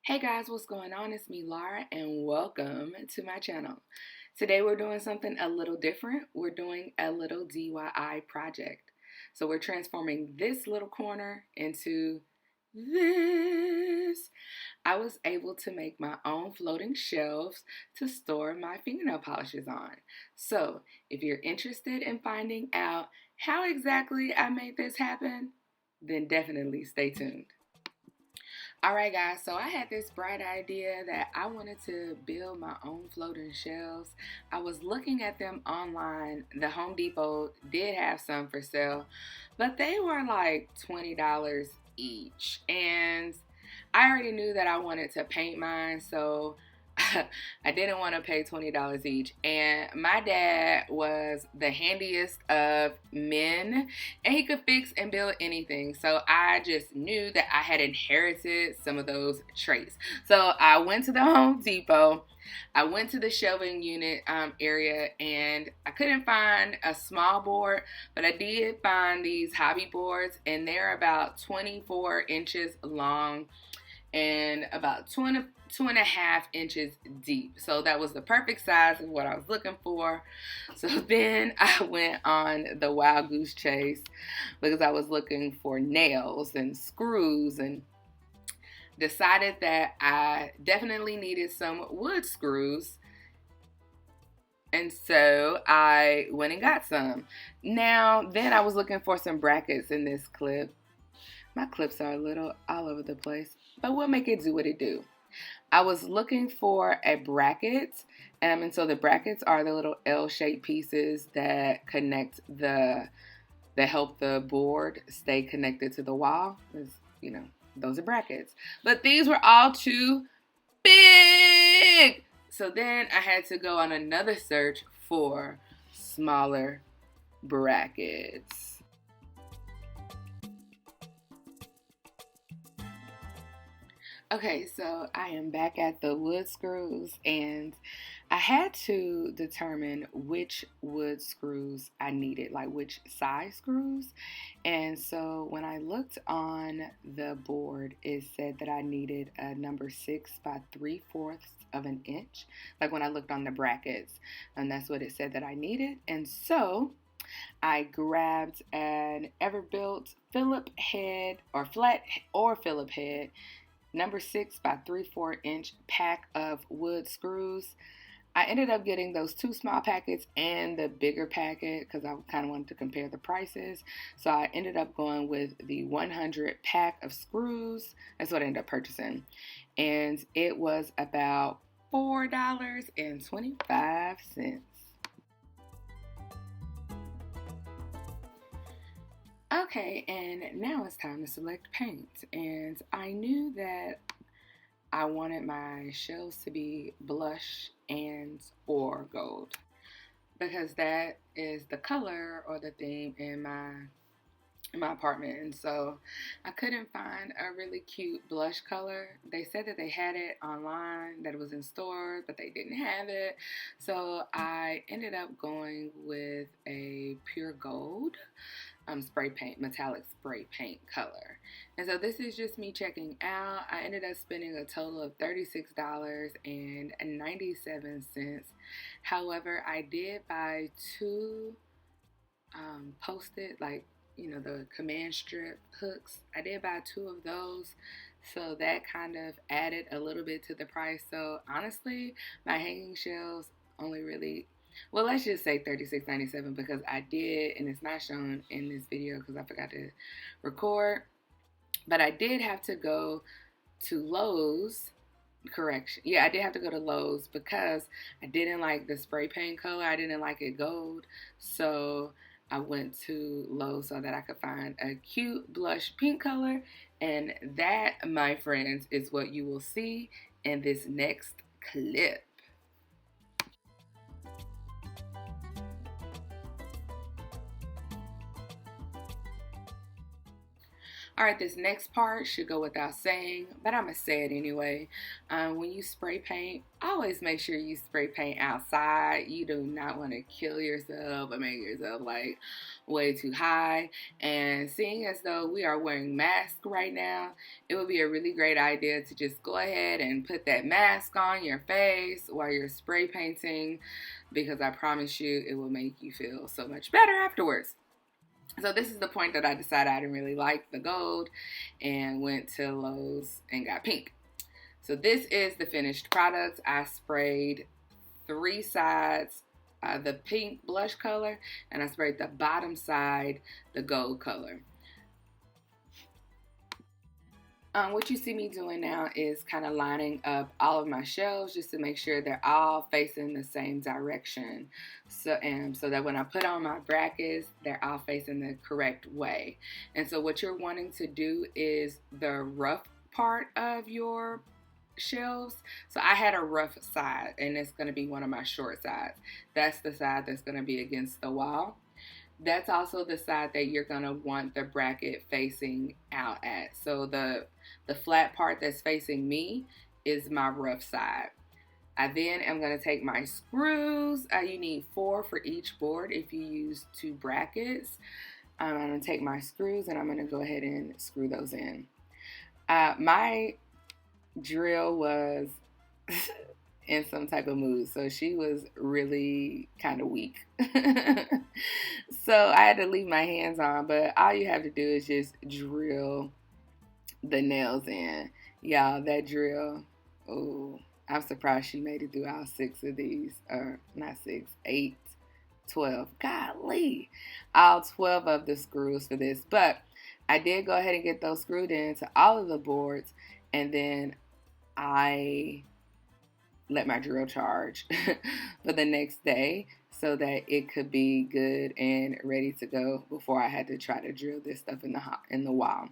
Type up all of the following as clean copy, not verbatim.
Hey guys, what's going on? It's me, Laura, and welcome to my channel. Today we're doing something a little different. We're doing a little DIY project. So we're transforming this little corner into this. I was able to make my own floating shelves to store my fingernail polishes on. So if you're interested in finding out how exactly I made this happen, then definitely stay tuned. Alright guys, so I had this bright idea that I wanted to build my own floating shelves. I was looking at them online. The Home Depot did have some for sale, but they were like $20 each. And I already knew that I wanted to paint mine, so I didn't want to pay $20 each. And my dad was the handiest of men, and he could fix and build anything. So I just knew that I had inherited some of those traits. So I went to the Home Depot. I went to the shelving unit area, and I couldn't find a small board, but I did find these hobby boards, and they're about 24 inches long and about 2.5 inches deep. So that was the perfect size of what I was looking for. So then I went on the wild goose chase because I was looking for nails and screws, and decided that I definitely needed some wood screws. And so I went and got some. Now, then I was looking for some brackets in this clip. My clips are a little all over the place, but we'll make it do what it do. I was looking for a bracket, and so the brackets are the little L-shaped pieces that connect that help the board stay connected to the wall. Those are brackets. But these were all too big. So then I had to go on another search for smaller brackets. Okay, so I am back at the wood screws, and I had to determine which wood screws I needed, like which size screws. And so when I looked on the board, it said that I needed a number 6 by 3/4 of an inch, like when I looked on the brackets, and that's what it said that I needed. And so I grabbed an Everbuilt Phillip head, or flat or Phillip head, number 6 by 3/4 inch pack of wood screws. I ended up getting those 2 small packets and the bigger packet because I kind of wanted to compare the prices. So I ended up going with the 100 pack of screws. That's what I ended up purchasing. And it was about $4.25. Okay, and now it's time to select paint. And I knew that I wanted my shelves to be blush and or gold because that is the color or the theme in my apartment. And so I couldn't find a really cute blush color. They said that they had it online, that it was in stores, but they didn't have it. So I ended up going with a pure gold spray paint, metallic spray paint color. And so this is just me checking out. I ended up spending a total of $36.97. However, I did buy 2 post-it, like, the command strip hooks. I did buy 2 of those. So that kind of added a little bit to the price. So honestly, my hanging shelves only really, well, let's just say $36.97 because I did, and it's not shown in this video because I forgot to record, but I did have to go to Lowe's. Correction. Yeah, I did have to go to Lowe's because I didn't like the spray paint color. I didn't like it gold. So I went to Lowe's so that I could find a cute blush pink color. And that, my friends, is what you will see in this next clip. All right, this next part should go without saying, but I'm going to say it anyway. When you spray paint, always make sure you spray paint outside. You do not want to kill yourself or make yourself like way too high. And seeing as though we are wearing masks right now, it would be a really great idea to just go ahead and put that mask on your face while you're spray painting, because I promise you it will make you feel so much better afterwards. So this is the point that I decided I didn't really like the gold and went to Lowe's and got pink. So this is the finished product. I sprayed 3 sides the pink blush color, and I sprayed the bottom side the gold color. What you see me doing now is kind of lining up all of my shelves just to make sure they're all facing the same direction. So that when I put on my brackets, they're all facing the correct way. And so what you're wanting to do is the rough part of your shelves. So I had a rough side, and it's going to be one of my short sides. That's the side that's going to be against the wall. That's also the side that you're going to want the bracket facing out at. So the flat part that's facing me is my rough side. I then am going to take my screws. You need 4 for each board if you use 2 brackets. I'm going to take my screws and I'm going to go ahead and screw those in. My drill was in some type of mood, so she was really kind of weak. So I had to leave my hands on, but all you have to do is just drill the nails in. Y'all, that drill, oh, I'm surprised she made it through all 6 of these, or not 6, 8, 12, golly, all 12 of the screws for this. But I did go ahead and get those screwed into all of the boards, and then I let my drill charge for the next day so that it could be good and ready to go before I had to try to drill this stuff in the wall.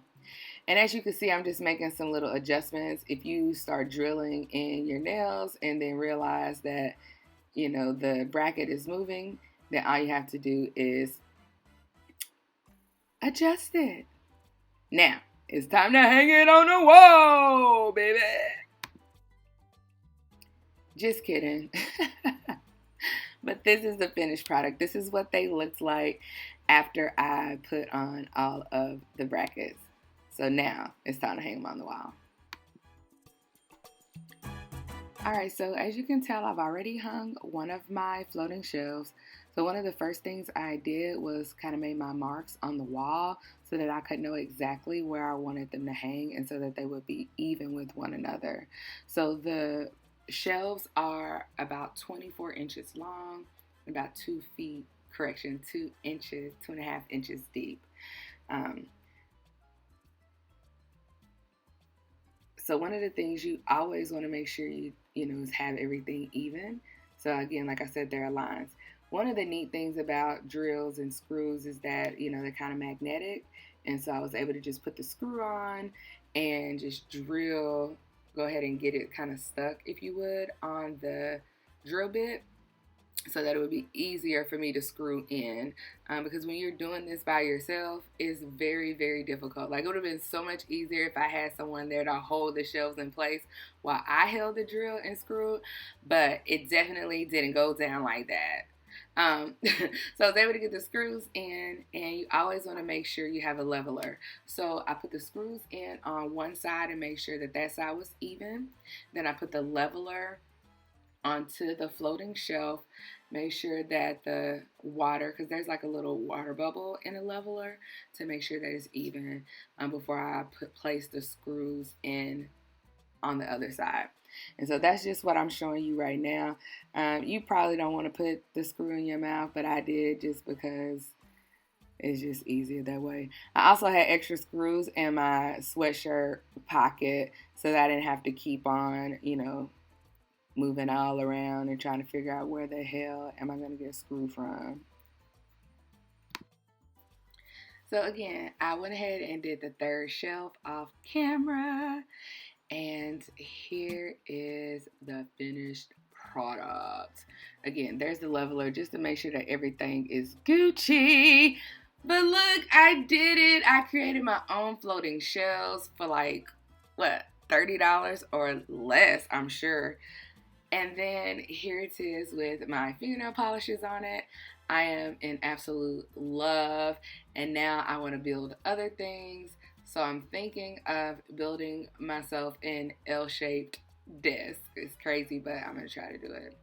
And as you can see, I'm just making some little adjustments. If you start drilling in your nails and then realize that, you know, the bracket is moving, then all you have to do is adjust it. Now, it's time to hang it on the wall, baby. Just kidding. But this is the finished product. This is what they looked like after I put on all of the brackets. So now it's time to hang them on the wall. Alright, so as you can tell, I've already hung one of my floating shelves. So one of the first things I did was kind of made my marks on the wall so that I could know exactly where I wanted them to hang and so that they would be even with one another. So the shelves are about 24 inches long, about 2 inches, 2.5 inches deep. So one of the things you always want to make sure you know is have everything even. So again, like I said, there are lines. One of the neat things about drills and screws is that, you know, they're kind of magnetic. And so I was able to just put the screw on and just drill, go ahead and get it kind of stuck, if you would, on the drill bit so that it would be easier for me to screw in. Because when you're doing this by yourself, it's very, very difficult. Like, it would have been so much easier if I had someone there to hold the shelves in place while I held the drill and screwed, but it definitely didn't go down like that. So I was able to get the screws in, and you always want to make sure you have a leveler. So I put the screws in on one side and make sure that that side was even. Then I put the leveler onto the floating shelf, make sure that the water, because there's like a little water bubble in a leveler, to make sure that it's even before I place the screws in on the other side. And so that's just what I'm showing you right now. You probably don't want to put the screw in your mouth, but I did just because it's just easier that way. I also had extra screws in my sweatshirt pocket so that I didn't have to keep on, you know, moving all around and trying to figure out where the hell am I going to get a screw from. So again, I went ahead and did the third shelf off camera. And here is the finished product. Again, there's the leveler just to make sure that everything is Gucci. But look, I did it. I created my own floating shelves for like, what, $30 or less, I'm sure. And then here it is with my fingernail polishes on it. I am in absolute love. And now I want to build other things. So I'm thinking of building myself an L-shaped desk. It's crazy, but I'm going to try to do it.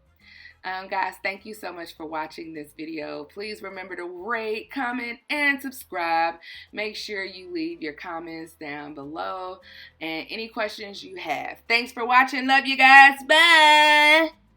Guys, thank you so much for watching this video. Please remember to rate, comment, and subscribe. Make sure you leave your comments down below and any questions you have. Thanks for watching. Love you guys. Bye.